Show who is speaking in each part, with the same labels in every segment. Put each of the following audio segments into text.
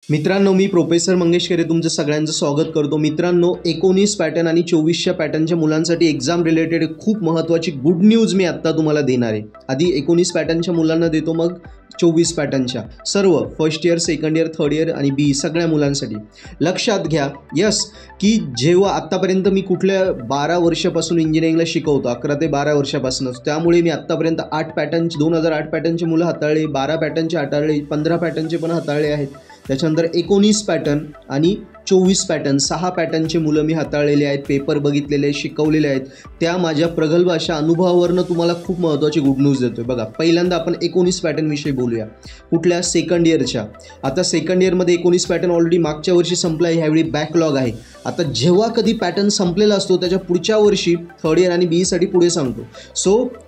Speaker 1: मित्रांनो, मी प्रोफेसर मंगेश खरे तुमचं सगळ्यांचं स्वागत करतो. मित्रांनो, 19 पॅटर्न आणि 24च्या पॅटर्नच्या मुलांसाठी एक्झाम रिलेटेड खूप महत्त्वाची गुड न्यूज मी आत्ता तुम्हाला देणार आहे. आधी 19 पॅटर्नच्या मुलांना देतो, मग 24 पॅटर्नच्या serve first year, second year, third year आणि बी सगळ्या मुलांसाठी. लक्षात घ्या की जेव्हा आत्तापर्यंत मी कुठल्या 12 वर्षापासून इंजिनिअरिंगला शिकवतो, 11 ते 12 वर्षापासूनच, त्यामुळे मी आत्तापर्यंत 8 पॅटर्न 2008 पॅटर्नची मुलं हाताळले, 12 पॅटर्नचे हाताळले, 15 पॅटर्नचे पण हाताळले आहेत. त्याच्यानंतर 19 पॅटर्न आणि 24 पॅटर्न 6 पॅटर्नचे मुलं मी हाताळलेले आहेत, पेपर बघितलेले, शिकवलेले आहेत. त्या माझ्या प्रगल्भ अशा अनुभवावरनं तुम्हाला खूप महत्त्वाची गुड न्यूज देतो आहे. बघा, पहिल्यांदा आपण 19 पॅटर्नविषयी बोलूया. कुठल्या? सेकंड इयरच्या. आता सेकंड इयरमध्ये 19 पॅटर्न ऑलरेडी मागच्या वर्षी संपला आहे, ह्यावेळी बॅकलॉग आहे. आता जेव्हा कधी पॅटर्न संपलेला असतो त्याच्या पुढच्या वर्षी थर्ड इयर आणि बीसाठी पुढे सांगतो.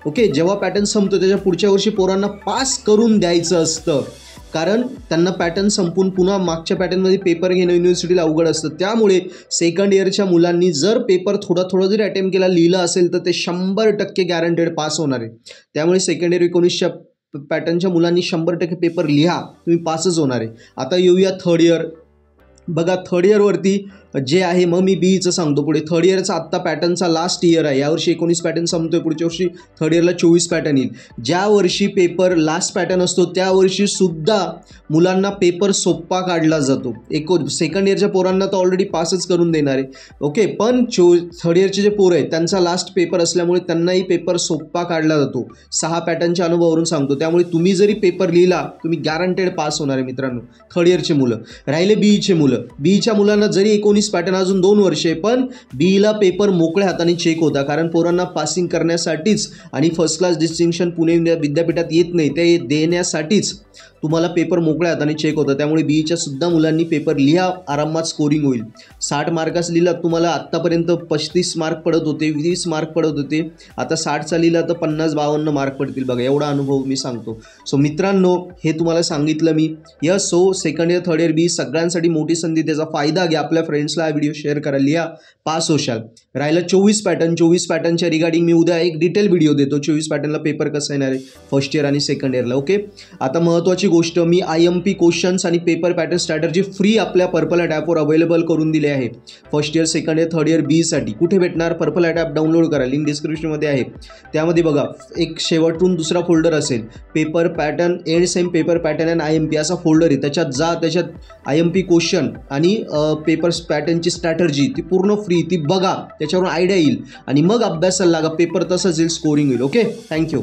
Speaker 1: ओके, जेव्हा पॅटर्न संपतो त्याच्या पुढच्या वर्षी पोरांना पास करून द्यायचं असतं, कारण त्यांना पॅटर्न संपून पुन्हा मागच्या पॅटर्नमध्ये पेपर घेणं युनिव्हर्सिटीला अवघड असतं. त्यामुळे सेकंड इयरच्या मुलांनी जर पेपर थोडा जरी अटेम्प्ट केला, लिहिलं असेल, तर ते 100% गॅरंटेड पास होणार आहे. त्यामुळे सेकंड इयर 19च्या पॅटर्नच्या मुलांनी 100% पेपर लिहा, तुम्ही पासच होणार आहे. आता येऊया थर्ड इयर. बघा, थर्ड इयरवरती जे आहे, मग मी बीचं सांगतो पुढे. थर्ड इयरचा आत्ता पॅटर्नचा लास्ट इयर आहे. यावर्षी 19 पॅटर्न संपतोय, पुढच्या वर्षी थर्ड इयरला 24 पॅटर्न येईल. ज्या वर्षी पेपर लास्ट पॅटर्न असतो त्या वर्षी सुद्धा मुलांना पेपर सोप्पा काढला जातो. सेकंड इयरच्या पोरांना तर ऑलरेडी पासच करून देणार आहे. ओके, पण थर्ड इयरचे जे पोरं आहेत त्यांचा लास्ट पेपर असल्यामुळे त्यांनाही पेपर सोप्पा काढला जातो. 6 पॅटर्नच्या अनुभवावरून सांगतो. त्यामुळे तुम्ही जरी पेपर लिहिला, तुम्ही गॅरंटेड पास होणार आहे मित्रांनो. थर्ड इयरचे मुलं. राहिले बीईचे मुलं. बीईच्या मुलांना जरी 19 पॅटर्न अजून 2 वर्षे, पण बीईला पेपर मोकळ्या हाताने चेक होता, कारण पोरांना पासिंग करण्यासाठीच आणि फर्स्ट क्लास डिस्टिंक्शन पुणे विद्यापीठात येत नाही, ते देण्यासाठीच तुम्हाला पेपर मोकळ्या हाताने चेक होतं. त्यामुळे बीईच्या सुद्धा मुलांनी पेपर लिहा, आरामात स्कोरिंग होईल. 60 मार्काचं लिहिला, तुम्हाला आत्तापर्यंत 35 मार्क पडत होते, 20 मार्क पडत होते, आता 60चा लिहिला तर 50-52 मार्क पडतील. बघा, एवढा अनुभव मी सांगतो. मित्रांनो, हे तुम्हाला सांगितलं मी. सेकंड इयर, थर्ड इयर, बी सगळ्यांसाठी मोठी संधी. त्याचा फायदा घ्या, आपल्या फ्रेंड्सला हा व्हिडिओ शेअर करा, लिहा, पास होशाल. राहिलं 24 पॅटर्नच्या रिगार्डिंग मी उद्या एक डिटेल व्हिडिओ देतो. 24 पॅटर्नला पेपर कसं येणार आहे फर्स्ट इयर आणि सेकंड इयरला. ओके, आता महत्त्वाची गोष्ट, मी IMP क्वेश्चन्स आणि पेपर पॅटर्न स्ट्रॅटर्जी फ्री आपल्या पर्पल ॲट ॲपवर अवेलेबल करून दिले आहे. First year, second year, third year, बीसाठी. कुठे भेटणार? पर्पल ॲट ॲप डाउनलोड करा, लिंक डिस्क्रिप्शनमध्ये आहे. त्यामध्ये बघा, एक शेवटून दुसरा फोल्डर असेल, paper pattern, and same paper pattern and IMP असा फोल्डर आहे. त्याच्यात जा, त्याच्यात IMP क्वेश्चन आणि पेपर पॅटर्नची स्ट्रॅटर्जी ती पूर्ण फ्री, ती बघा, त्याच्यावरून आयडिया येईल आणि मग अभ्यासाला लागा. पेपर तसंच येईल, स्कोरिंग होईल. Okay, thank you.